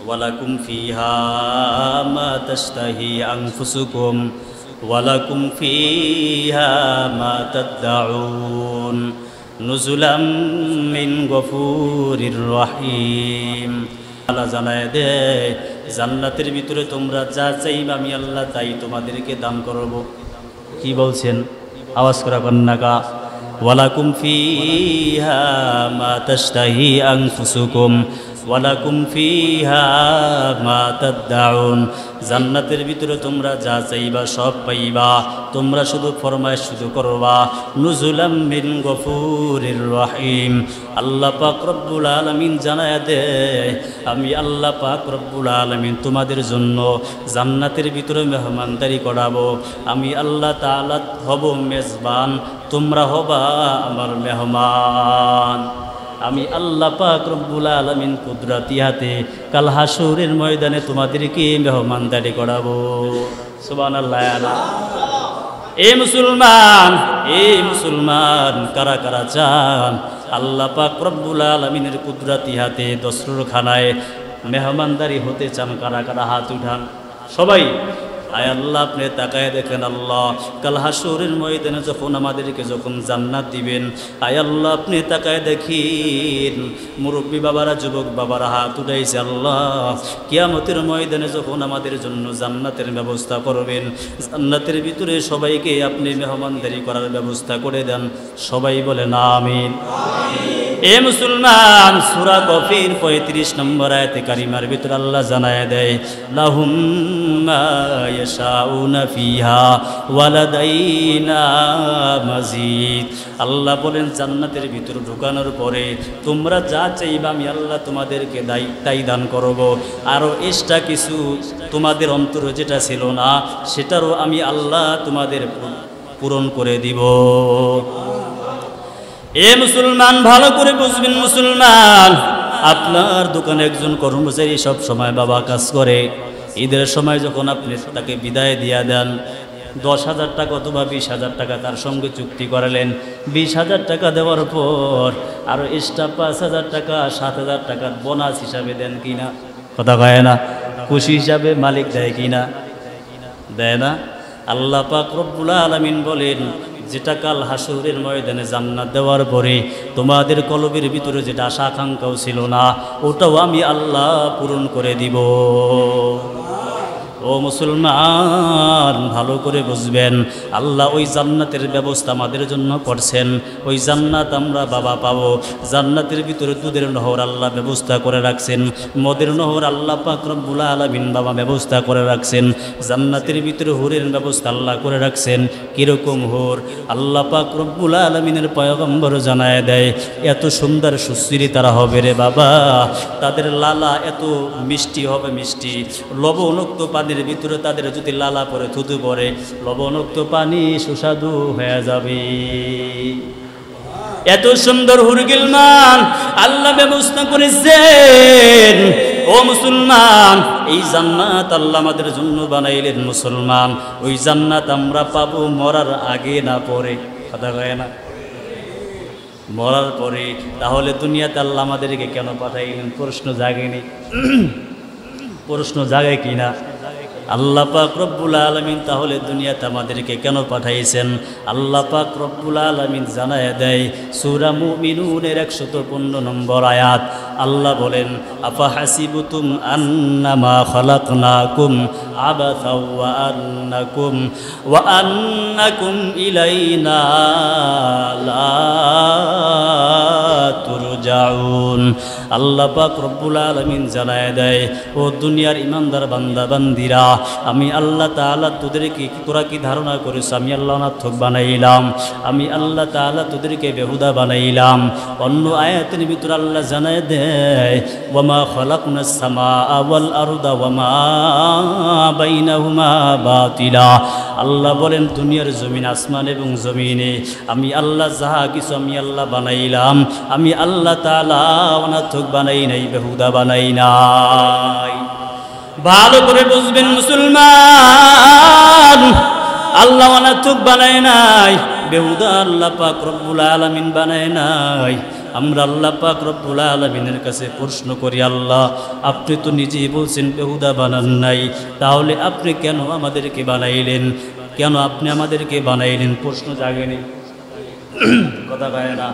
ওয়ালাকুম ফিহা মা তাশতাহি আনফুসুকুম ওয়ালাকুম ফিহা মা তাদউন নুজুলাম মিন গফুরির রহিম। আল্লাহ জানায় দে জান্নাতের ভিতরে তোমরা যা চাইবে আমি আল্লাহ তাই তোমাদেরকে দান করব। কি বলছেন? আওয়াজ করা কন্যাকা। ওয়ালাকুম ফিহা মা তাশতাহি আনফুসুকুম ওয়ালাকুম ফিহা মা তাদউন। জান্নাতের ভিতরে তোমরা যা চাইবা সব পাইবা, তোমরা শুধু ফরমায়েশ শুধু করবা। নুজুলাম মিন গফুরির রহিম। আল্লাহ পাক রব্বুল আলামিন জানায় দে আমি আল্লাহ পাক রব্বুল আলামিন তোমাদের জন্য জান্নাতের ভিতরে মেহমানদারি করাবো। আমি আল্লাহ তাআলা হব মেজবান, তোমরা হবা আমার মেহমান। আমি আল্লাহ পাক রব্বুল আলামিন কুদরতি হাতে কাল হাসুরের ময়দানে তোমাদেরকে মেহমানদারি করাবো। সুবহানাল্লাহ। এ মুসলমান কারা কারা চান আল্লাহ পাক রব্বুল আলামিনের কুদরতি হাতে দস্তরখানায় মেহমানদারি হতে চান? কারা কারা হাত উঠান সবাই। আয় আল্লাহ আপনি তাকায় দেখেন, আল্লাহ কাল হাসুরের ময়দানে যখন আমাদেরকে যখন জান্নাত দিবেন, আয় আল্লাহ আপনি তাকায় দেখেন মুরব্বী বাবারা যুবক বাবারা হাত উঠাইছে। আল্লাহ কিয়ামতের ময়দানে যখন আমাদের জন্য জান্নাতের ব্যবস্থা করবেন, জান্নাতের ভিতরে সবাইকে আপনি মেহমানদারি করার ব্যবস্থা করে দেন। সবাই বলেন আমিন। এ মুসলমান, সূরা কফির 35 নম্বর আয়াতে কারিমার ভিতরে আল্লাহ জানায় দেয় লাহুম মা ইয়াশাউনা ফিহা ওয়া লাদাইনা মাজিদ। আল্লাহ বলেন জান্নাতের ভিতরে ঢোকানোর পরে তোমরা যা চাইবা আমি আল্লাহ তোমাদেরকে তাই দান করব। আরও এক্সট্রা কিছু তোমাদের অন্তরে যেটা ছিল না সেটারও আমি আল্লাহ তোমাদের পূরণ করে দিব। এ মুসলমান ভালো করে বুঝবেন, মুসলমান আপনার দোকানে একজন কর্মচারী সব সময় বাবা কাজ করে, ঈদের সময় যখন আপনি তাকে বিদায় দিয়া দেন 10,000 টাকা অথবা 20,000 টাকা তার সঙ্গে চুক্তি করালেন, 20,000 টাকা দেওয়ার পর আরও এক্সট্রা 5,000 টাকা 7,000 টাকার বোনাস হিসাবে দেন কিনা? কথা কয় না? খুশি হিসাবে মালিক দেয় কিনা? দেয় না? আল্লাহ পাক রব্বুল আলামিন বলেন যেটা কাল হাসুরের ময়দানে জান্নাত দেওয়ার পরে তোমাদের কলবের ভিতরে যেটা আশা আকাঙ্ক্ষাও ছিল না ওটাও আমি আল্লাহ পূরণ করে দিব। ও মুসলমান ভালো করে বুঝবেন, আল্লাহ ওই জান্নাতের ব্যবস্থা আমাদের জন্য করছেন। ওই জান্নাত আমরা বাবা পাবো। জান্নাতের ভিতরে দুধের নহর আল্লাহ ব্যবস্থা করে রাখছেন, মদের নহর আল্লাহ পাক রব্বুল আলামিন বাবা ব্যবস্থা করে রাখছেন। জান্নাতের ভিতরে হুরের ব্যবস্থা আল্লাহ করে রাখছেন। কীরকম হুর? আল্লাহ পাক রব্বুল আলামিনের পয়গম্বর জানায় দেয় এত সুন্দর সুশ্রী তারা হবে রে বাবা, তাদের লালা এত মিষ্টি হবে, মিষ্টি লবণাক্ত পানির ভিতরে তাদের যদি লালা পরে থুতু পরে লবণাক্ত পানি সুস্বাদু হয়ে যাবে। এত সুন্দর হুরগিলমান আল্লাহ ব্যবস্থা করেছেন। ও মুসলমান এই জান্নাত আল্লাহ আমাদের জন্য বানাইলেন। মুসলমান ওই জান্নাত আমরা পাবো মরার আগে না পরে? কথা কয় না? মরার পরে। তাহলে দুনিয়াতে আল্লাহ আমাদেরকে কেন পাঠাইলেন? প্রশ্ন জাগেনি? প্রশ্ন জাগে কিনা? আল্লাহ পাক রব্বুল আলামিন তাহলে দুনিয়াতে আমাদেরকে কেন পাঠাইছেন? আল্লাহ পাক রব্বুল আলামিন জানায় দেয় সূরা মুমিনুনের 115 নম্বর আয়াত। আল্লাহ বলেন আফা হাসিবতুম আন্নামা খালাকনাকুম আবাসা ওয়া আন্নাকুম ইলাইনা লা তুরজাউন। আল্লাহ পাক রব্বুল আলামিন জানায় দেয় ও দুনিয়ার ইমানদার বান্দা বান্দিরা, আমি আল্লাহ তাআলা তোদেরকে তোরা কি ধারণা করিস আমি আল্লাহ অনার্থক বানাইলাম? আমি আল্লাহ তাআলা তোদেরকে বেহুদা বানাইলাম? অন্য আয়াতের ভিতরে আল্লাহ জানায় দেয় ওয়ামা খালাকনাস সামাআ ওয়াল আরদা ওয়ামা বাইনাহুমা বাতিলা। আল্লাহ বলেন দুনিয়ার জমিন আসমান এবং জমিনে আমি আল্লাহ যাহা কিছু আমি আল্লাহ বানাইলাম, আমি আল্লাহ তাআলা অনার্থক বানাই নাই, বেহুদা বানাই নাই। ভালো করে বুঝবেন মুসলমান, আল্লাহ অনার্থক বানায় নাই, বেহুদা আল্লাহ পাক রব্বুল আলামিন বানায় নাই। আমরা আল্লাহ পাক রব্বুল আলামিনের কাছে প্রশ্ন করি, আল্লাহ আপনি তো নিজেই বলছেন বেহুদা বানান নাই, তাহলে আপনি কেন আমাদেরকে বানাইলেন? কেন আপনি আমাদেরকে বানাইলেন? প্রশ্ন জাগেনি? কথা কয় না।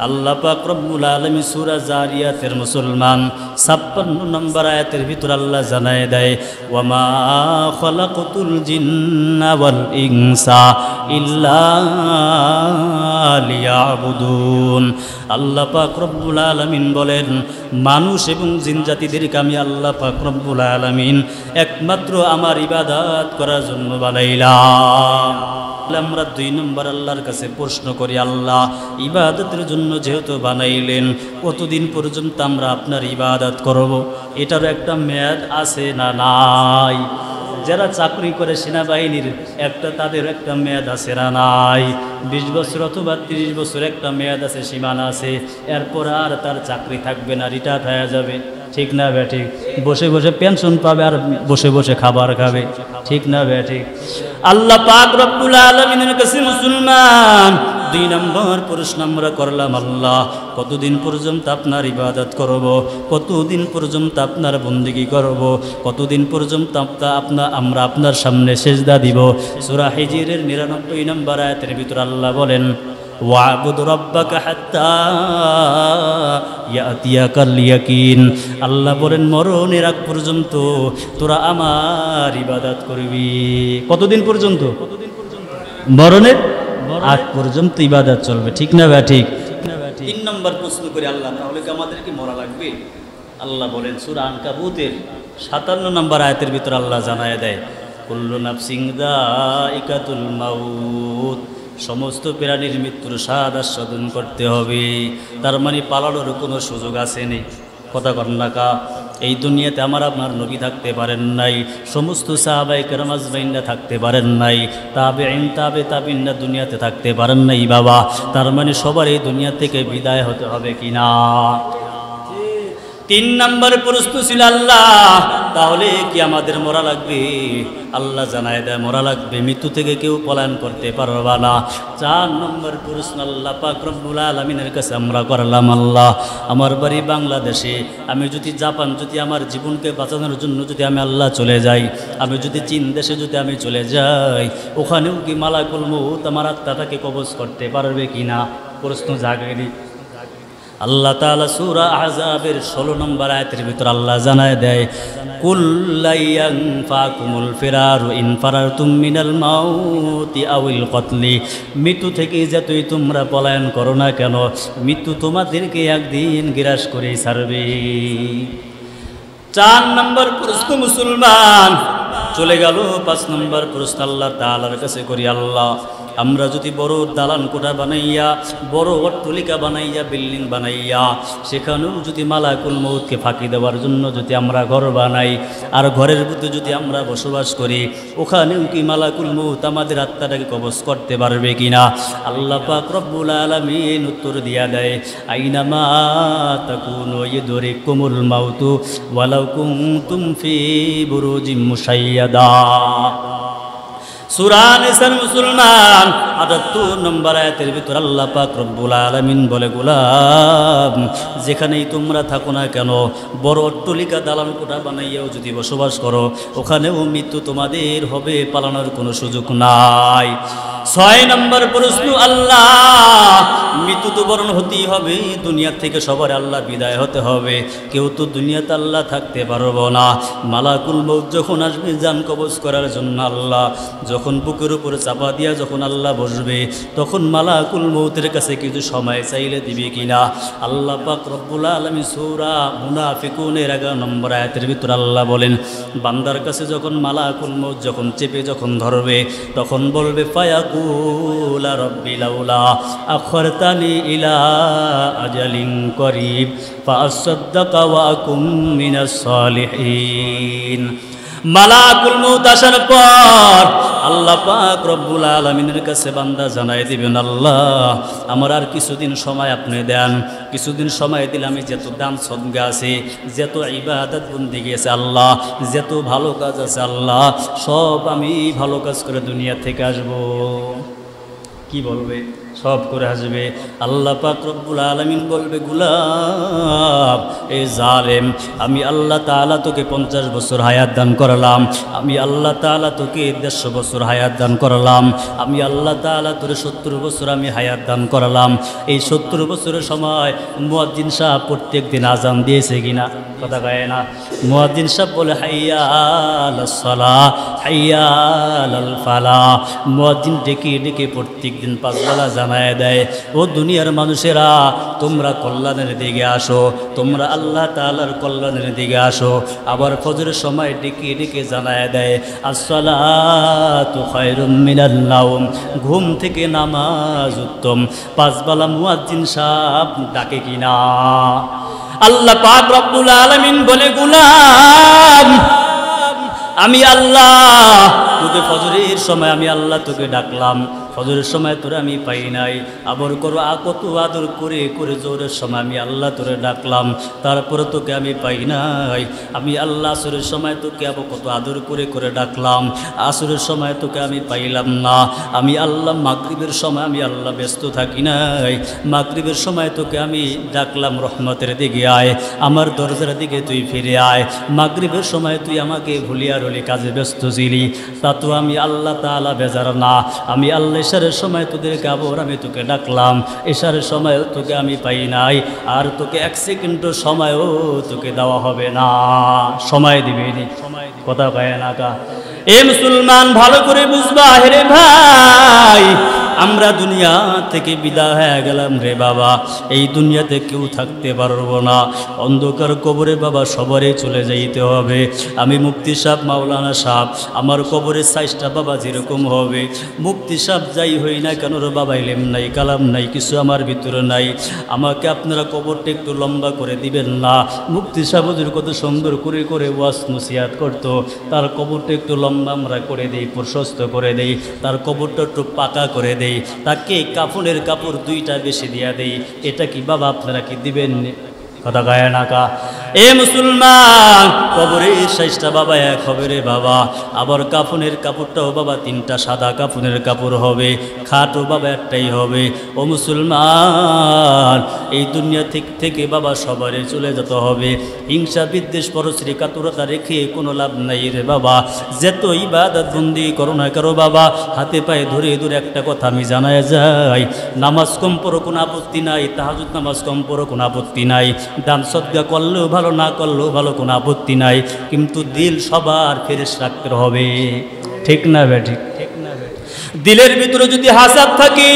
আল্লাহ পাক রব্বুল আলামিন সূরা জারিয়াতের মুসলমান 56 নম্বর আয়াতের ভিতর আল্লাহ জানায় দেয়, ওয়ামা খালাকতুল জিন্না ওয়াল ইনসা ইল্লা লিয়াবুদুন। আল্লাহ পাক রব্বুল আলামিন বলেন, মানুষ এবং জিন জাতিদেরকে আমি আল্লাহ পাক রব্বুল আলামিন একমাত্র আমার ইবাদত করার জন্য বানাইলাম। আমরা 2 নম্বর আল্লাহর কাছে প্রশ্ন করি, আল্লাহ ইবাদতের জন্য যেহেতু বানাইলেন, কতদিন পর্যন্ত আমরা আপনার ইবাদত করব? এটারও একটা মেয়াদ আছে না নাই? যারা চাকরি করে সেনাবাহিনীর তাদের একটা মেয়াদ আছে না নাই? 20 বছর অথবা 30 বছর একটা মেয়াদ আছে, সীমানা আছে। এরপর আর তার চাকরি থাকবে না, রিটায়ার হয়ে যাবে। ঠিক না ব্যাঠিক? বসে বসে পেনশন পাবে আর বসে বসে খাবার খাবে। ঠিক না ব্যাঠিক? আল্লাহ পাক রব্বুল আলামিনের কাছে মুসলমান 2 নম্বর প্রশ্ন আমরা করলাম, আল্লাহ কতদিন পর্যন্ত আপনার ইবাদত করব? কতদিন পর্যন্ত আপনার বন্দেগী করব? কতদিন পর্যন্ত আমরা আপনার সামনে সেজদা দিব? সূরা হিজরের 99 নম্বর আয়াতের ভিতর আল্লাহ বলেন, ওয়াবুদ রাব্বাকা হাত্তা ইয়াতিয়াকাল ইয়াকিন। আল্লাহ বলেন, মরণের আগ পর্যন্ত তোরা আমার ইবাদত করবি। কতদিন পর্যন্ত? মরণের আগ পর্যন্ত ইবাদত চলবে। ঠিক না ব্যাঠিক? 3 নম্বর প্রশ্ন করে, আল্লাহ তাহলে কি আমাদেরকে মরা লাগবে? আল্লাহ বলেন সূরা আনকাবুতের 57 নম্বর আয়াতের ভিতর আল্লাহ জানায় দেয়, কুল্লু নাফসিন যায়িকাতুল মাউত। সমস্ত প্রাণীর মৃত্যুর স্বাদ আস্বাদন করতে হবে। তার মানে পালানোর কোনো সুযোগ আসেনি। কথা কন্যা কা এই দুনিয়াতে আমার আপনার নবী থাকতে পারেন নাই, সমস্ত সাহাবায়ে কেরাম আজমাইনরা থাকতে পারেন নাই, তাবেঈনরা দুনিয়াতে থাকতে পারেন নাই বাবা। তার মানে সবার এই দুনিয়া থেকে বিদায় হতে হবে কিনা? 3 নম্বর প্রশ্ন ছিল, আল্লাহ তাহলে কি আমাদের মরা লাগবে? আল্লাহ জানায় দেয় মরা লাগবে, মৃত্যু থেকে কেউ পলায়ন করতে পারবে না। 4 নম্বর প্রশ্ন আল্লাহ পাক রব্বুল আলামিনের কাছে আমরা করলাম, আল্লাহ আমার বাড়ি বাংলাদেশে, আমি যদি জাপান যদি আমার জীবনকে বাঁচানোর জন্য যদি আমি আল্লাহ চলে যাই, আমি যদি চীন দেশে যদি আমি চলে যাই, ওখানেও কি মালাকুল মউত আমার আত্মাটাকে কবজ করতে পারবে কিনা? প্রশ্ন জাগেনি? আল্লাহ তাআলা সূরা আহজাবের 16 নম্বর আয়াতের ভিতর আল্লাহ জানায় দেয়, কুল্লা ইয়ানফাকুমুল ফিরারু ইন ফারারতুম মিনাল মাউতি আউল কতলি। মৃত্যু থেকে যতই তোমরা পলায়ন করো না কেন, মৃত্যু তোমাদেরকে একদিন গ্রাস করেই ছাড়বে। 4 নম্বর প্রশ্ন মুসলমান চলে গেল। 5 নম্বর প্রশ্ন আল্লাহ তাআলার কাছে করি, আল্লাহ আমরা যদি বড় দালান কোঠা বানাইয়া, বড় অট্টালিকা বানাইয়া, বিল্ডিং বানাইয়া, সেখানেও যদি মালাকুল মউতকে ফাঁকি দেওয়ার জন্য যদি আমরা ঘর বানাই, আর ঘরের ভিতরে যদি আমরা বসবাস করি, ওখানেও কি মালাকুল মউত আমাদের আত্মাটাকে কবজ করতে পারবে কিনা? আল্লাহ পাক রব্বুল আলামিন উত্তর দিয়া দেয়, আইনামা তাকুনু ইদরিকুমুল মাউতু ওয়ালাউ কুনতুম ফি বুরুজিম মুশাইয়াদা। সূরা নিসার মুসলমান 78 নম্বর আয়াতের ভিতর আল্লাহ পাক রব্বুল আলামিন বলে, গোলাম যেখানেই তোমরা থাকো না কেন, বড় অট্টালিকা দালান কোঠা বানাইয়াও যদি বসবাস করো, ওখানেও মৃত্যু তোমাদের হবে, পালানোর কোনো সুযোগ নাই। 6 নম্বর প্রশ্ন, আল্লাহ মৃত্যু তো বরণ হতেই হবে, দুনিয়া থেকে সবার আল্লাহ বিদায় হতে হবে, কেউ তো দুনিয়াতে আল্লাহ থাকতে পারবো না। মালাকুল মউত যখন আসবে জান কবজ করার জন্য, আল্লাহ যখন বুকের উপরে চাপা দিয়া যখন আল্লাহ বসবে, তখন মালাকুল মউতের কাছে কিছু সময় চাইলে দিবে কিনা? আল্লাহ পাক রব্বুল আলামিন সূরা মুনাফিকুনের 11 নম্বর আয়াতের ভিতর আল্লাহ বলেন, বান্দার কাছে যখন মালাকুল মউত যখন চেপে যখন ধরবে, তখন বলবে, ফায়াকুলা রব্বি লাউলা আখরতানি ইলা আজালিন করিব ফাআসাদদাকা ওয়া আকুম মিনাস সালিহিন। মালাকুল মউত আসার পর আল্লাহ পাক রব্বুল আলামিনের কাছে বান্দা জানাই দিবেন, আল্লাহ আমার আর কিছুদিন সময় আপনি দেন, কিছুদিন সময় দিলে আমি যত দান সদকা আছে, যত ইবাদত বন্দেগী আছে আল্লাহ, যত ভালো কাজ আছে আল্লাহ, সব আমি ভালো কাজ করে দুনিয়া থেকে আসবো। কি বলবে? সব করে হাসবে। আল্লাহ পাক রব্বুল আলামিন বলবে, গোলাম এ জালেম, আমি আল্লাহ তাআলা তোকে 50 বছর হায়াত দান করলাম, আমি আল্লাহ তাআলা তোকে 150 বছর হায়াত দান করলাম, আমি আল্লাহ তাআলা তোরে 70 বছর আমি হায়াত দান করলাম। এই 70 বছরের সময় মুয়াজ্জিন সাহেব প্রত্যেক দিন আজান দিয়েছে কিনা? কথা কয় না। মুয়াজ্জিন সাহেব বলে, হাইয়া আলাস সালাহ, হাইয়া আলাল ফালাহ। মুয়াজ্জিন ডেকে ডেকে প্রত্যেক দিন 5 বেলা জানায় দেয়, ও দুনিয়ার মানুষেরা, তোমরা কল্যাণের দিকে আসো, তোমরা আল্লাহ তাআলার কল্যাণের দিকে আসো। আবার ফজরের সময় ডেকে ডেকে জানায় দেয়, আসসালাতু খায়রুম মিনান নাওম, ঘুম থেকে নামাজ উত্তম। 5 বেলা মুয়াজ্জিন সাহেব ডাকে কিনা? আল্লাহ পাক রব্বুল আলামিন বলে, গোলাম আমি আল্লাহ তোকে ফজরের সময় আমি আল্লাহ তোকে ডাকলাম, ফজরের সময় তোরে আমি পাই নাই। আবার করো কত আদর করে করে জোরের সময় আমি আল্লাহ তোরে ডাকলাম, তারপরে তোকে আমি পাই নাই। আমি আল্লাহ আসরের সময় তোকে আবার কত আদর করে করে ডাকলাম, আসরের সময় তোকে আমি পাইলাম না। আমি আল্লাহ মাগরিবের সময় আমি আল্লাহ ব্যস্ত থাকি নাই, মাগরিবের সময় তোকে আমি ডাকলাম, রহমতের দিকে আয়, আমার দরজার দিকে তুই ফিরে আয়। মাগরিবের সময় তুই আমাকে ভুলিয়া রলি, কাজে ব্যস্ত ছিলি, তা তো আমি আল্লাহ তাআলা বেজার না। আমি আল্লাহ এশারের সময় তোদেরকে আবার আমি তোকে ডাকলাম, এশারের সময় তোকে আমি পাই নাই, আর তোকে 1 সেকেন্ডও সময়ও তোকে দেওয়া হবে না, সময় দিবে নি। কথা কয় না কা? এ মুসলমান ভালো করে বুঝবা, হেরে ভাই, আমরা দুনিয়া থেকে বিদায় হয়ে গেলাম রে বাবা, এই দুনিয়াতে কেউ থাকতে পারবো না, অন্ধকার কবরে বাবা সবারই চলে যাইতে হবে। আমি মুফতি সাহেব, মাওলানা সাহেব, আমার কবরের সাইজটা বাবা যেরকম হবে, মুফতি সাহেব যাই হই না কেন রে বাবা, ইলম নাই, কালাম নাই, কিছু আমার ভিতরে নাই, আমাকে আপনারা কবরটা একটু লম্বা করে দিবেন না? মুফতি সাহেব হুজুর কত সুন্দর করে করে ওয়াজ নসিহত করতো, তার কবরটা একটু লম্বা আমরা করে দেই, প্রশস্ত করে দেই, তার কবরটা একটু পাকা করে দেই, তাকে কাফনের কাপড় 2টা বেশি দিয়া দেই। এটা কি বাবা আপনারা কি দিবেন? কথা গায় না কা? এ মুসলমান, কবরের সাইজটা বাবা এক হবে রে বাবা, আবার কাফনের কাপড়টাও বাবা 3টা সাদা কাফনের কাপড় হবে, খাটও বাবা একটাই হবে। ও মুসলমান, এই দুনিয়া থেকে বাবা সবারই চলে যেতে হবে। হিংসা বিদ্বেষ পরশ্রী কাতুরতা রেখে কোনো লাভ নাই রে বাবা। যত ইবাদত বন্দি করো না করো বাবা, হাতে পায়ে ধরে ধরে একটা কথা আমি জানায় যাই, নামাজ কম পড়ো কোনো আপত্তি নাই, তাহাজ্জুদ নামাজ কম পড়ো কোনো আপত্তি নাই, দান সদকা করলেও ভালো, না করলেও ভালো, কোনো আপত্তি নাই, কিন্তু দিল সবার ফ্রেশ রাখতে হবে। ঠিক না বেঠিক? দিলের ভিতরে যদি হাসাদ থাকে,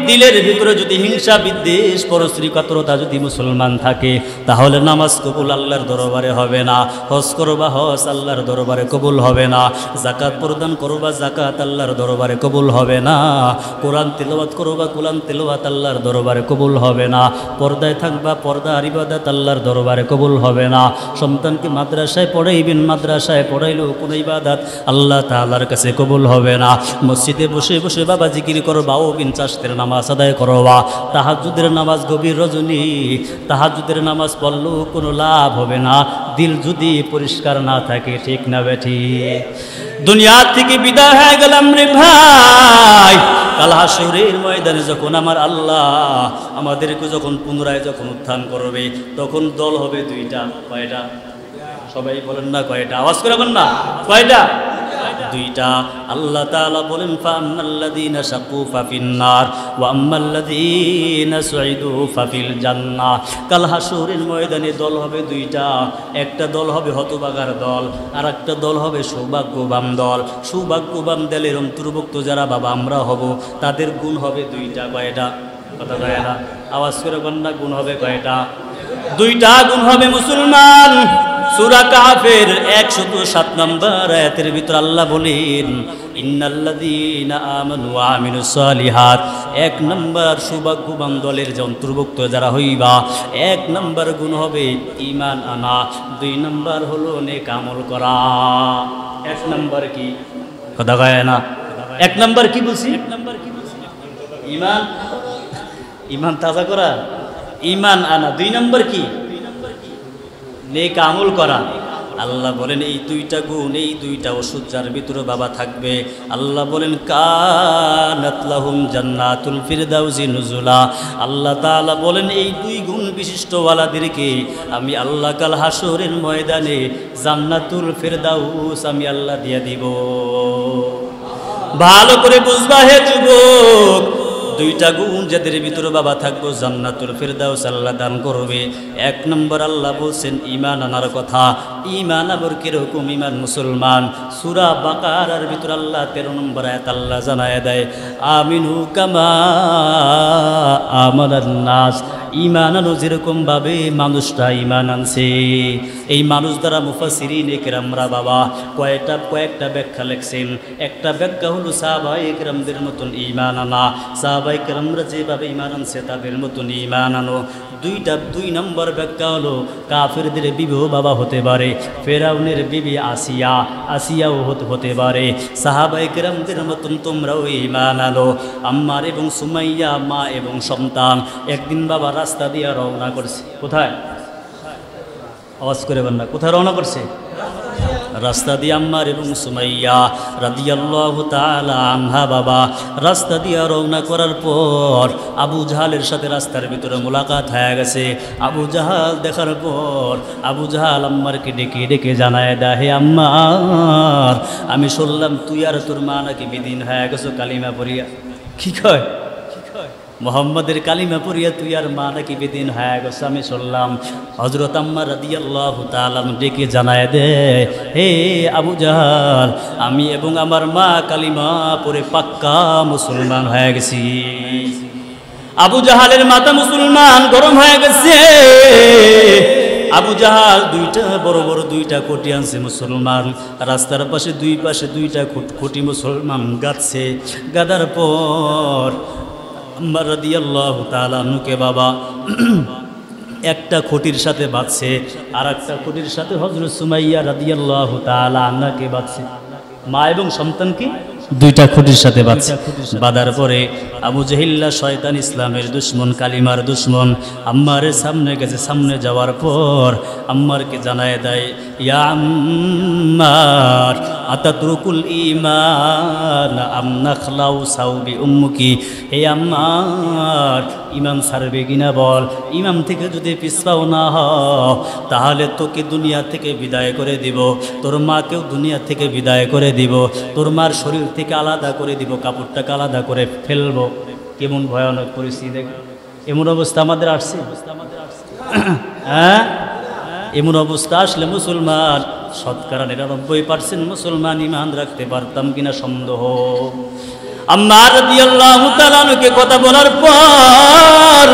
দিলের ভিতরে যদি হিংসা বিদ্বেষ পরশ্রী কাতরতা যদি মুসলমান থাকে, তাহলে নামাজ কবুল আল্লাহর দরবারে হবে না, হজ করবা হজ আল্লাহর দরবারে কবুল হবে না, যাকাত প্রদান করবা যাকাত আল্লাহর দরবারে কবুল হবে না, কোরআন তেলাওয়াত করবা কোরআন তেলাওয়াত আল্লাহর দরবারে কবুল হবে না, পর্দায় থাকবা পর্দার ইবাদত আল্লাহর দরবারে কবুল হবে না, সন্তানকে মাদ্রাসায় পড়াইবেন, মাদ্রাসায় পড়াইলেও কোনো ইবাদত আল্লাহ তাআলার কাছে কবুল হবে না। মসজিদে বসে বসে বাবা জিকির করবা, ও 50 নামাজ আদায় করবা, তাহাজ্জুদের নামাজ গভীর রজনী, তাহাজ্জুদের নামাজ পড়লেও কোনো লাভ হবে না, দিল যদি পরিষ্কার না থাকে। ঠিক না বেঠি? দুনিয়া থেকে বিদায় হয়ে গেলাম রে ভাই, কাল হাসরের ময়দানে যখন আমার আল্লাহ আমাদেরকে যখন পুনরায় যখন উত্থান করবে, তখন দল হবে 2টা। কয়টা? সবাই বলেন না কয়টা? আওয়াজ করে বলেন না কয়টা? 2টা। আল্লাহ তাআলা বলেন, ফাআম্মাল্লাযীনা শাকু ফাফিন্নার ওয়া আম্মাল্লাযীনা সুইদু ফাফিল জান্নাহ। কাল হাসরের ময়দানে দল হবে 2টা, একটা দল হবে হতভাগার দল, আর একটা দল হবে সৌভাগ্যবান দল। সৌভাগ্যবান দলের অন্তর্ভুক্ত যারা বাবা আমরা হব, তাদের গুণ হবে 2টা। কয়টা? কথা কয় না? আওয়াজ করে বন্যা গুণ হবে কয়টা? 2টা গুণ হবে মুসলমান। সূরা কাহফের 107 নম্বর আয়াতের ভিতর আল্লাহ বলেন, ইন্নাল্লাযীনা আমানু ওয়া আমিলুস সালিহাত। 1 নম্বর সৌভাগ্যবান দলের যে অন্তর্ভুক্ত যারা হইবা, 1 নম্বর গুণ হবে ঈমান আনা, 2 নম্বর হলো নেক আমল করা। 1 নম্বর কি? কথা কয় না? 1 নম্বর কি বলছি? ঈমান, ঈমান তাজা করা, ঈমান আনা। 2 নম্বর কি? নেক আমল করা। আল্লাহ বলেন এই দুইটা গুণ, এই দুইটা ওষুধ যার ভিতরে বাবা থাকবে, আল্লাহ বলেন কানাত লাহুম জান্নাতুল ফিরদাউসি নুজুলা। আল্লাহ তাআলা বলেন এই দুই গুণ বিশিষ্টওয়ালাদেরকে আমি আল্লাহ কাল হাসরের ময়দানে জান্নাতুল ফিরদাউস আমি আল্লাহ দিয়ে দিব। ভালো করে বুঝবা হে যুবক, দুইটা গুণ যাদের ভিতরে বাবা থাকবো জান্নাতুল ফিরদাউস আল্লাহ দান করবে। এক নম্বর আল্লাহ বলছেন ঈমান আনার কথা। ঈমান আবার কিরকম ঈমান? মুসলমান সূরা বাকারার ভিতরে আল্লাহ 13 নম্বর আয়াত আল্লাহ জানায় দেয় আমিনু কামা আমানান নাস। ঈমান আনো যেরকম ভাবে মানুষটা ঈমান আনছে, এই মানুষ দ্বারা মুফাসসিরিন ইকরামরা বাবা কয়েকটা ব্যাখ্যা লিখছেন। একটা ব্যাখ্যা হলো সাহাবায়ে ইকরামদের মতন ঈমান আনা, সাহাবায়ে ইকরামরা যেভাবে ঈমান আনছে তাদের মতন ঈমান আনো। দুই নম্বর ব্যাখ্যা হলো কাফেরদের বিবিও বাবা হতে পারে, ফেরাউনের বিবি আসিয়াও হতে পারে। সাহাবায়ে কেরামদের মতন তোমরাও ঈমান আনো। আম্মার এবং সুমাইয়া মা এবং সন্তান একদিন বাবা রাস্তা দিয়ে রওনা করছে। কোথায়? আওয়াজ করে বলনা, কোথায় রওনা করছে? রাস্তা দিয়ে আম্মার এবং সুমাইয়া রাদিয়াল্লাহু তাআলা আনহা বাবা রাস্তা দিয়ে রওনা করার পর আবু জাহালের সাথে রাস্তার ভিতরে মোলাকাত হয়ে গেছে। আবু জাহাল দেখার পর আবু জাহাল আম্মারকে ডেকে ডেকে জানায় দেয় হে আম্মার, আমি শুনলাম তুই আর তোর মা নাকি বিদিন হয়ে গেছো কালিমা পড়িয়া। কি কয়? মোহাম্মদের কালিমা পড়িয়া তুই আর মা নাকি বেদিন হয়ে গেছে আমি শুনলাম। হযরত আম্মা রাদিয়াল্লাহু তাআলা ডেকে জানায় দে হে আবু জাহাল, আমি এবং আমার মা কালিমা পড়ে পাক্কা মুসলমান হয়ে গেছি। আবু জাহালের মাথা মুসলমান গরম হয়ে গেছে। আবু জাহাল বড় বড় দুইটা কোটি আনছে মুসলমান, রাস্তার পাশে দুই পাশে দুইটা কোটি মুসলমান গাঁথছে। গাদার পর আম্মা রাদিয়াল্লাহু তাআলা আনহুকে বাবা একটা খুঁটির সাথে বাঁধছে, আর একটা খুঁটির সাথে হযরত সুমাইয়া রাদিয়াল্লাহু তাআলা আনহাকে বাঁধছে। মা এবং সন্তানকে দুইটা খুঁটির সাথে বাঁধছে। বাঁধার পরে আবু জাহিল্লা শয়তান, ইসলামের দুশ্মন, কালিমার দুশ্মন আম্মারের সামনে গেছে। সামনে যাওয়ার পর আম্মারকে জানায় দেয় ইয়া আম্মার আতাতরুকুল ঈমান আম নাখলাউ সাউবি উম্মুকি। হে আম্মার, ইমান ছাড়বে কিনা বল। ইমান থেকে যদি পিছপাও না হও তাহলে তোকে দুনিয়া থেকে বিদায় করে দিব, তোর মাকেও দুনিয়া থেকে বিদায় করে দিব, তোর মার শরীর থেকে আলাদা করে দিব, কাপড়টাকে আলাদা করে ফেলবো। কেমন ভয়ানক পরিস্থিতি দেখ। এমন অবস্থা আমাদের আসছে, হ্যাঁ? এমন অবস্থা আসলে মুসলমান 99% মুসলমান ইমান রাখতে পারতাম কিনা সন্দেহ। আম্মা রাদিয়াল্লাহু তাআলা আনহুকে কথা বলার পর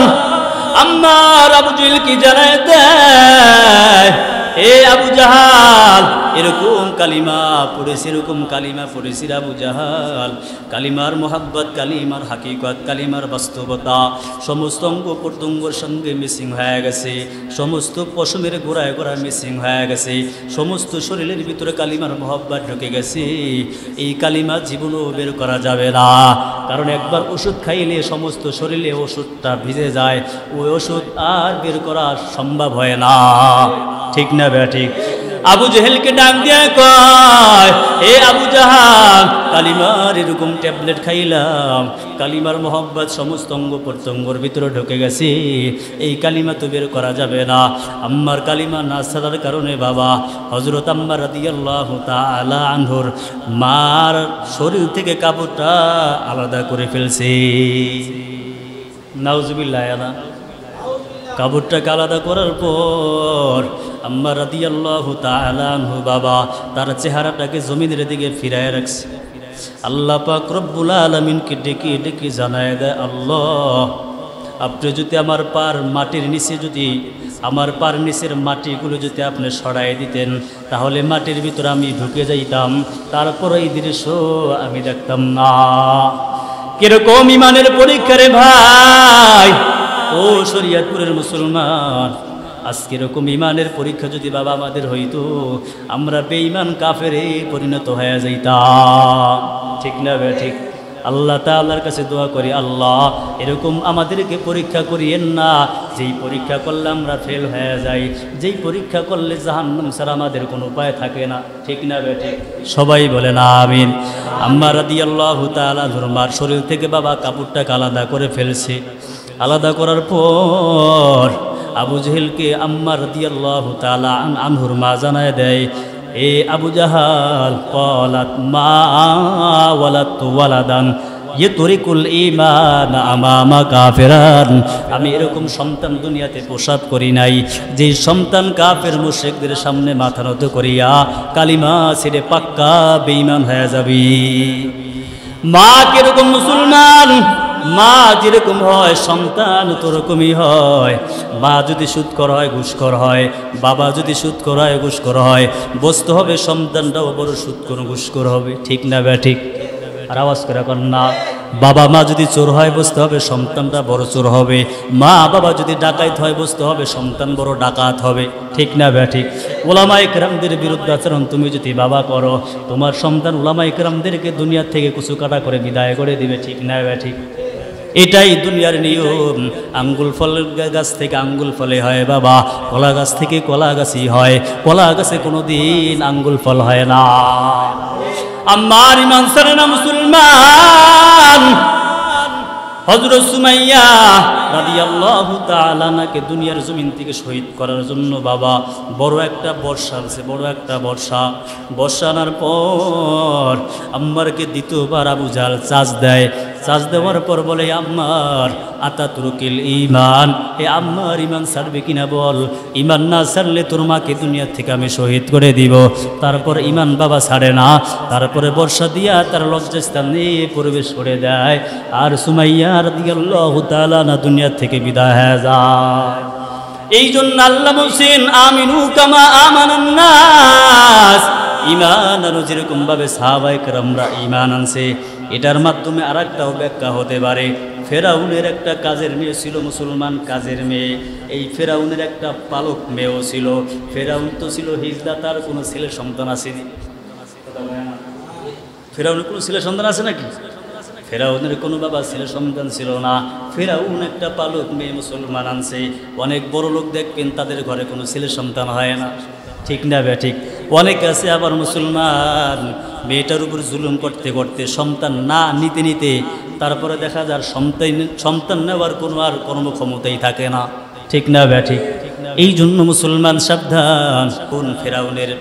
আম্মার আবু জাহেল কি জানায় দেয় এ আবু জাহাল, এরকম কালিমা পড়েছে, এরকম কালিমা পড়েছে আবু জাহাল। কালিমার মোহাব্বত, কালিমার হাকিকত, কালিমার বাস্তবতা সমস্ত অঙ্গ প্রত্যঙ্গর সঙ্গে মিসিং হয়ে গেছে, সমস্ত পশমের গোড়ায় গোড়ায় মিসিং হয়ে গেছে, সমস্ত শরীরের ভিতরে কালিমার মোহাব্বত ঢুকে গেছে। এই কালিমা জীবনও বের করা যাবে না, কারণ একবার ওষুধ খাইলে সমস্ত শরীরে ওষুধটা ভিজে যায়, ওই ওষুধ আর বের করা সম্ভব হয় না। ঠিক না বে ঠিক? আবু জাহেলকে ডাক দিয়ে কয় হে আবু জাহাল, কালিমার এরকম ট্যাবলেট খাইলাম, কালিমার মোহাব্বত সমস্ত অঙ্গ প্রত্যঙ্গর ভিতরে ঢুকে গেছে, এই কালিমা তো বের করা যাবে না। আম্মার কালিমা না ছাড়ার কারণে বাবা হযরত আম্মা রাদিয়াল্লাহু তাআলা আনহুর মার শরীর থেকে কাপড়টা আলাদা করে ফেলছে। নাউজুবিল্লাহ। কাপড়টাকে আলাদা করার পর আম্মা রাদিয়াল্লাহু তাআলা আনহু বাবা তার চেহারাটাকে জমিনের দিকে ফিরায় রাখছে। আল্লাহ পাক রব্বুল আলামিনকে ডেকে ডেকে জানায় দেয় আল্লাহ, আপনি যদি আমার পার মাটির নিচে, যদি আমার পার নিচের মাটিগুলো যদি আপনি সরাই দিতেন তাহলে মাটির ভিতরে আমি ঢুকে যাইতাম, তারপর এই দৃশ্য আমি দেখতাম না। কিরকম ইমানের পরীক্ষা রে ভাই ও শরীয়তপুরের মুসলমান। আজকে এরকম ইমানের পরীক্ষা যদি বাবা আমাদের হইতো, আমরা বেঈমান কাফেরে পরিণত হয়ে যাইতাম। ঠিক না বে ঠিক? আল্লাহ তাআলার কাছে দোয়া করি, আল্লাহ এরকম আমাদেরকে পরীক্ষা করিয়েন না যেই পরীক্ষা করলে আমরা ফেল হয়ে যাই, যেই পরীক্ষা করলে জাহান্নাম ছাড়া আমাদের কোনো উপায় থাকে না। ঠিক না বেঠে? সবাই বলেন আমিন। আম্মা রাদিয়াল্লাহু তাআলা আনহুর শরীর থেকে বাবা কাপড়টাকে আলাদা করে ফেলছে। আলাদা করার পর আবু জেহেলকে আম্মা রাদিয়াল্লাহু তাআলা আনহুর মা জানায় দেয়, এ আবু জাহাল, ক্বালাত মা ওয়ালাদতু ওয়ালাদান ইয়তরিকুল ঈমান আমামা কাফিরান, আমি এরকম সন্তান দুনিয়াতে প্রসব করি নাই যেই সন্তান কাফের মুশরিকদের সামনে মাথা নত করিয়া কালিমা ছেড়ে পাক্কা বেঈমান হয়ে যাবে। মা কিরকম মুসলমান, মা যেরকম হয় সন্তান তোরকমই হয়। মা যদি সুদখোর হয়, ঘুষখোর হয়, বাবা যদি সুদখোর হয়, ঘুষখোর হয়, বুঝতে হবে সন্তানটাও বড় সুদখোর ঘুষখোর হবে। ঠিক না ঠিক? আর আওয়াজ করে এখন না। বাবা মা যদি চোর হয়, বুঝতে হবে সন্তানটা বড় চোর হবে। মা বাবা যদি ডাকাত হয়, বুঝতে হবে সন্তান বড় ডাকাত হবে। ঠিক না ঠিক? ওলামায়ে কেরামদের বিরুদ্ধে আচরণ তুমি যদি বাবা করো, তোমার সন্তান ওলামায়ে কেরামদেরকে দুনিয়া থেকে কুচু কাটা করে বিদায় করে দিবে। ঠিক না ঠিক? এটাই দুনিয়ার নিয়ম। আঙ্গুল ফলের গাছ থেকে আঙ্গুল ফলে হয় বাবা, কলা গাছ থেকে কলা গাছই হয়, কলা গাছে কোনোদিন আঙ্গুল ফল হয় না। আমার ইমান ছাড়ে না মুসলমান। হযরত সুমাইয়া রাদিয়াল্লাহু তাআলা নাকে দুনিয়ার জমিন থেকে শহীদ করার জন্য বাবা বড় একটা বর্ষা আছে, বড় একটা বর্ষা আনার পর আম্মারকে দ্বিতীয়বার আবু জাহল চাষ দেয়। চাষ দেওয়ার পর বলে, আম্মার আতাতরুকিল ঈমান, হে আম্মার ইমান ছাড়বে কিনা বল, ইমান না ছাড়লে তোর মাকে দুনিয়া থেকে আমি শহীদ করে দিব। তারপর ইমান বাবা ছাড়ে না, তারপরে বর্ষা দিয়া তার লজ্জাস্থানে প্রবেশ করে দেয়। আর সুমাইয়া রাদিয়াল্লাহু তাআলা না দুনিয়া থেকে বিদায় হয়ে যায়। এই জন্য আল্লাহ বলছেন, আমিনু কামা আমানান নাস, ঈমান আনো যেরকম ভাবে সাহাবায়ে কেরামরা ঈমান আনছে। এটার মাধ্যমে আরেকটাও ব্যাখ্যা হতে পারে। ফেরাউনের একটা কাজের মেয়ে ছিল, মুসলমান কাজের মেয়ে। এই ফেরাউনের একটা পালক মেয়েও ছিল। ফেরাউন তো ছিল হিজড়া, তার কোনো ছেলে সন্তান আসেনি। ফেরাউনের কোনো ছেলে সন্তান আছে নাকি? ফেরাউনের কোনো বাবা ছেলে সন্তান ছিল না। ফেরাউন একটা পালক মেয়ে মুসলমান আনছে। অনেক বড় লোক দেখবেন তাদের ঘরে কোনো ছেলে সন্তান হয় না। ঠিক না ঠিক? অনেক আছে আবার মুসলমান মেয়েটার উপর জুলুম করতে করতে সন্তান না নিতে নিতে তারপরে দেখা যায় সন্তান নেওয়ার কোনো আর কর্মক্ষমতাই থাকে না। ঠিক না ঠিক? এই জন্য মুসলমান সাবধান। কোন ফেরাউনের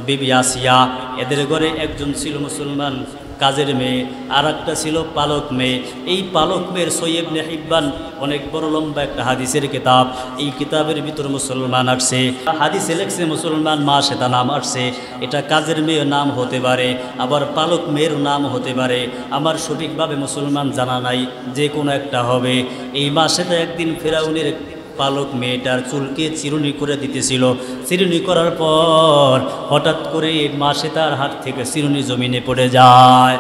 বিবি আসিয়া, এদের ঘরে একজন ছিল মুসলমান কাজের মেয়ে, আর একটা ছিল পালক মেয়ে। এই পালক মেয়ের সহিহ ইবনে হিব্বান অনেক বড় লম্বা একটা হাদিসের কিতাব। এই কিতাবের ভিতর মুসলমান আসছে, হাদিসে লেখছে মুসলমান মা সেটা নাম আসছে। এটা কাজের মেয়ের নাম হতে পারে, আবার পালক মেয়ের নাম হতে পারে। আমার সঠিকভাবে মুসলমান জানা নাই, যে কোনো একটা হবে। এই মা সেটা একদিন ফেরাউনের পালক মেয়েটার চুলকে চিরুনি করে দিতেছিল। চিরুনি করার পর হঠাৎ করে মাসে তার হাত থেকে চিরুনি জমিনে পড়ে যায়।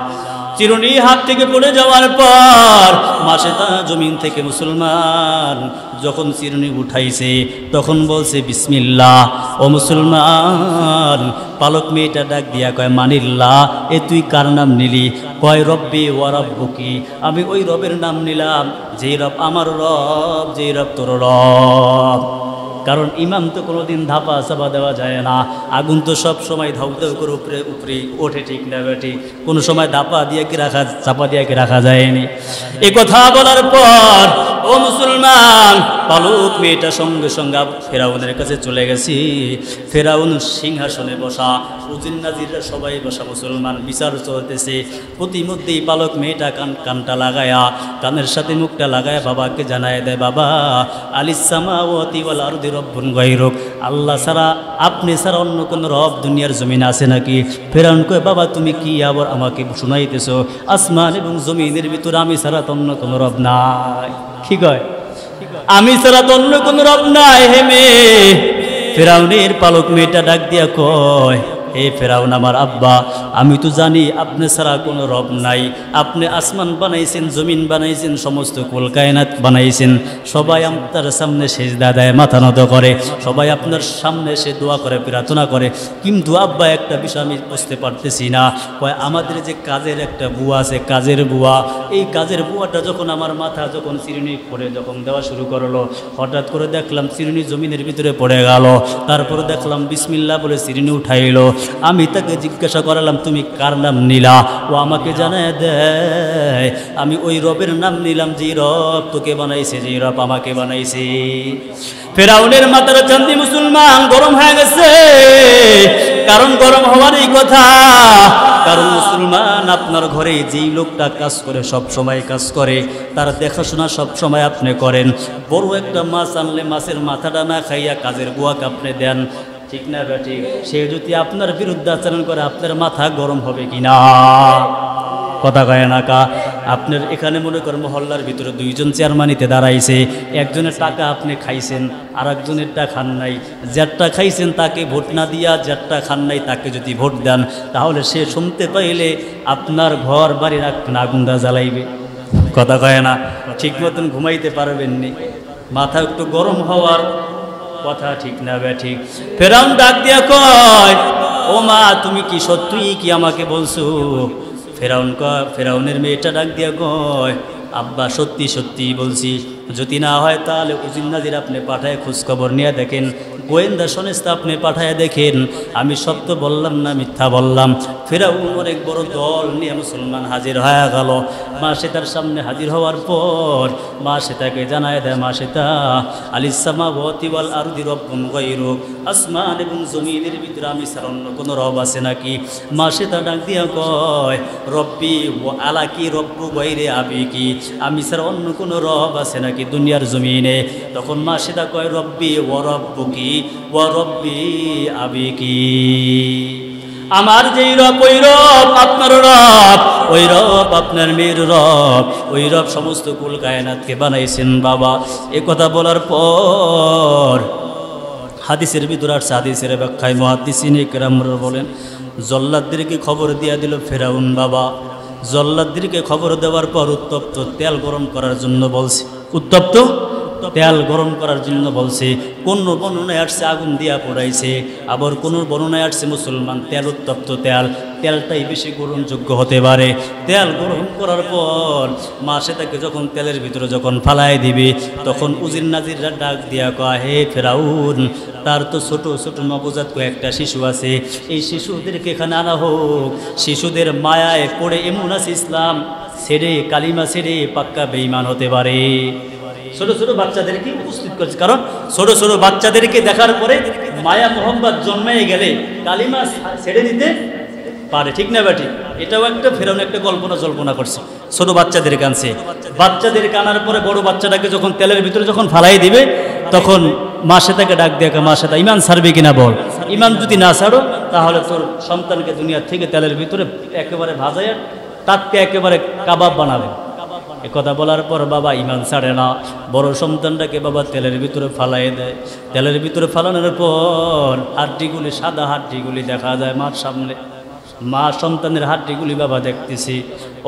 চিরুনি হাত থেকে পড়ে যাওয়ার পর মাসে তা জমিন থেকে মুসলমান যখন চিরুনি উঠাইছে তখন বলছে বিসমিল্লাহ। ও মুসলমান, পালক মেয়েটা ডাক দিয়া কয়, মানিল্লাহ। এ তুই কার নাম নিলি? কয়, রব্বি ওয়া রব্বুকি, আমি ওই রবের নাম নিলাম যেই রব আমার রব, যেই রব তোর রব। কারণ ইমাম তো কোনোদিন ধাপা চাপা দেওয়া যায় না। আগুন তো সব সময় ধাউ ধাউ করে উপরে উপরে ওঠে। ঠিক না বেটি? কোনো সময় ধাপা দিয়ে কি রাখা, চাপা দিয়ে কি রাখা যায়নি। এ কথা বলার পর ও মুসলমান, পালক মেয়েটা সঙ্গে সঙ্গে ফেরাউনের কাছে চলে গেছি। ফেরাউন সিংহাসনে বসা, উজির নাজিররা সবাই বসা, মুসলমান বিচার চলতেছে। প্রতিমধ্যেই পালক মেয়েটা কানটা লাগায়া, কানের সাথে মুখটা লাগায়া বাবাকে জানায় দেয়, বাবা আলিস সামাওয়াতি ওয়াল আরদি রব্বুন গায়রুক, আল্লাহ ছাড়া, আপনি ছাড়া অন্য কোনো রব দুনিয়ার জমিন আছে নাকি? ফেরাউন কয়, বাবা তুমি কি আবার আমাকে শুনাইতেছ? আসমান এবং জমিনের ভিতরে আমি ছাড়া তো অন্য কোনো রব নাই। কি কয়? আমি ছাড়া তো অন্য কোনো রব নাই হে মেয়ে। ফেরাউনের পালক মেয়েটা ডাক দিয়া কয়, হে ফেরাউন আমার আব্বা, আমি তো জানি আপনি ছাড়া কোনো রব নাই, আপনি আসমান বানাইছেন, জমিন বানাইছেন, সমস্ত কুল কায়নাত বানাইছেন, সবাই আপনার সামনে সেজদা দেয়, মাথা নত করে, সবাই আপনার সামনে এসে দোয়া করে, প্রার্থনা করে, কিন্তু আব্বা একটা বিষয় আমি বুঝতে পারতেছি না, কয় আমাদের যে কাজের একটা বুয়া আছে, কাজের বুয়া, এই কাজের বুয়াটা যখন আমার মাথা যখন চিরুনি করে যখন দেওয়া শুরু করলো, হঠাৎ করে দেখলাম চিরুনি জমিনের ভিতরে পড়ে গেল, তারপরে দেখলাম বিসমিল্লাহ বলে চিরুনি উঠাইল। আমি তাকে জিজ্ঞাসা করালাম তুমি কার নাম নিলা? ও আমাকে জানায় দেয় আমি ওই রবের নাম নিলাম যে রব তোকে বানাইছে, যে রব আমাকে বানাইছে। ফেরাউনের মাথার চান্দি মুসলমান গরম হয়ে গেছে, কারণ গরম হওয়ারই কথা, কারণ মুসলমান আপনার ঘরে যেই লোকটা কাজ করে, সব সময় কাজ করে, তার দেখাশোনা সব সময় আপনি করেন। বড় একটা মাছ আনলে মাছের মাথাটা না খাইয়া কাজের বুয়াকে আপনি দেন, ঠিক না বেঠিক? সে যদি আপনার বিরুদ্ধে আচরণ করে আপনার মাথা গরম হবে কিনা? কথা কয় না কা? আপনার এখানে মনে করেন মহল্লার ভিতরে দুইজন চেয়ারম্যানিতে দাঁড়াইছে, একজনের টাকা আপনি খাইছেন, আর একজনের টাকা খান নাই। যারটা খাইছেন তাকে ভোট না দিয়া যারটা খান নাই তাকে যদি ভোট দেন, তাহলে সে শুনতে পাইলে আপনার ঘর বাড়ি রাখবেন, আগুনটা জ্বালাইবে। কথা কয় না? ঠিক মতন ঘুমাইতে পারবেননি, মাথা একটু গরম হওয়ার কথা, ঠিক না ঠিক? ফেরাউন ডাক দিয়া কয় ও মা, তুমি কি সত্যিই কি আমাকে বলছো? ফেরাউনের মেয়েটা ডাক দিয়া কয় আব্বা সত্যি সত্যি বলছি, যদি না হয় তাহলে উজির নাজির আপনি পাঠায় খোঁজখবর নিয়ে দেখেন, গোয়েন্দা সংস্থা আপনি পাঠায় দেখেন আমি সত্য বললাম না মিথ্যা বললাম। ফেরাউন অনেক বড় দল নিয়ে মুসলমান হাজির হয়ে গেল। মা সেতার সামনে হাজির হওয়ার পর মা সেতাকে জানায় দেয়, মা সেতা আলিসামাওয়াতি ওয়াল আরদি রব্বুন গায়রু, আসমান এবং জমিনের ভিতরে আমি ছাড়া অন্য কোনো রব আছে নাকি? মা সেতা ডাক দিয়া কয় রব্বি ওয়া আলাকি রব্বু গায়রে আবিকি, আমি ছাড়া অন্য কোনো রব আছে নাকি দুনিয়ার জমিনে? তখন মা সেতা কয় রব্বি ওয়া রব্বুকি ওয়া রব্বি আবিকি, আমার যেই রব ওই রব আপনার রব, ওই রব আপনার মেয়ের রব, ওই রব সমস্ত কুল কায়নাতকে বানাইছেন বাবা। এ কথা বলার পর হাদিসের ভিতর আসছে, হাদিসের ব্যাখ্যায় মুহাদ্দিসিনে কেরামরা বলেন জল্লাদদেরকে খবর দিয়া দিল ফেরাউন বাবা। জল্লাদদেরকে খবর দেওয়ার পর উত্তপ্ত তেল গরম করার জন্য বলছে, উত্তপ্ত তেল গরম করার জন্য বলছে। কোন বর্ণনায় আসছে আগুন দিয়া পোড়াইছে, আবার কোন বর্ণনায় আসছে মুসলমান তেল, উত্তপ্ত তেলটাই বেশি গ্রহণযোগ্য হতে পারে। তেল গরম করার পর মা সেটাকে যখন তেলের ভিতরে যখন ফালাই দিবে, তখন উজির নাজিররা ডাক দিয়া কয় হে ফেরাউন, তার তো ছোট ছোট নবজাত কয়েকটা শিশু আছে, এই শিশুদেরকে এখানে আনা হোক। শিশুদের মায়ায় পড়ে এমন আছে ইসলাম ছেড়ে, কালিমা ছেড়ে পাক্কা বেঈমান হতে পারে। ছোট ছোট বাচ্চাদেরকে উপস্থিত করছে, কারণ ছোট ছোট বাচ্চাদেরকে দেখার পরে মায়া মোহাম্মদ জন্মায় গেলে কালিমা ছেড়ে দিতে পারে, ঠিক না বেটি? এটাও একটা ফেরাউন একটা জল্পনা করছে, ছোট বাচ্চাদেরকে আনছে। বাচ্চাদেরকে আনার পরে বড় বাচ্চাটাকে যখন তেলের ভিতরে যখন ফালাই দিবে, তখন মা সেটাকে ডাক দেখা, মা সেটা ইমান ছাড়বে কিনা বল, ইমান যদি না ছাড়ো তাহলে তোর সন্তানকে দুনিয়ার থেকে তেলের ভিতরে একেবারে ভাজায় তাকে একেবারে কাবাব বানাবে। এ কথা বলার পর বাবা ইমান ছাড়ে না, বড় সন্তানটাকে বাবা তেলের ভিতরে ফালাই দেয়। তেলের ভিতরে ফালানোর পর হাড্ডিগুলি, সাদা হাড্ডিগুলি দেখা যায় মার সামনে। মা সন্তানের হাড্ডিগুলি বাবা দেখতেছি।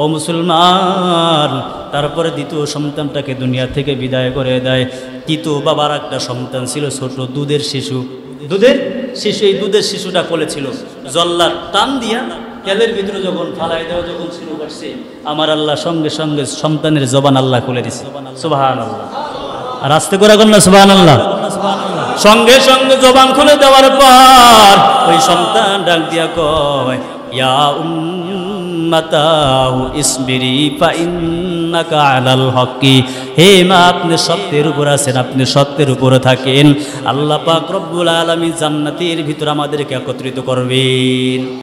ও মুসলমান, তারপরে দ্বিতীয় সন্তানটাকে দুনিয়া থেকে বিদায় করে দেয়। তৃতীয় বাবার একটা সন্তান ছিল ছোট দুধের শিশু, এই দুধের শিশুটা কোলে ছিল। জল্লাদ টান দিয়া তেলের ভিতরে যখন ফালাই দেওয়া যখন শুরু করছে, আমার আল্লাহ সঙ্গে সঙ্গে সন্তানের জবান আল্লাহ খুলে দিছে। সুবহানাল্লাহ, আর আস্তে করে বলেন না সুবহানাল্লাহ। সঙ্গে সঙ্গে জবান খুলে দেওয়ার পর ওই সন্তান ডাক দিয়া কয় ইয়া উম্মাতাহু ইসবিরি ফা ইন্নাকা আলাল হক্কি, হে মা আপনি সত্যের উপর আছেন, আপনি সত্যের উপরে থাকেন। আল্লাহ পাক রব্বুল আলামিন জান্নাতের ভিতর আমাদেরকে একত্রিত করবেন।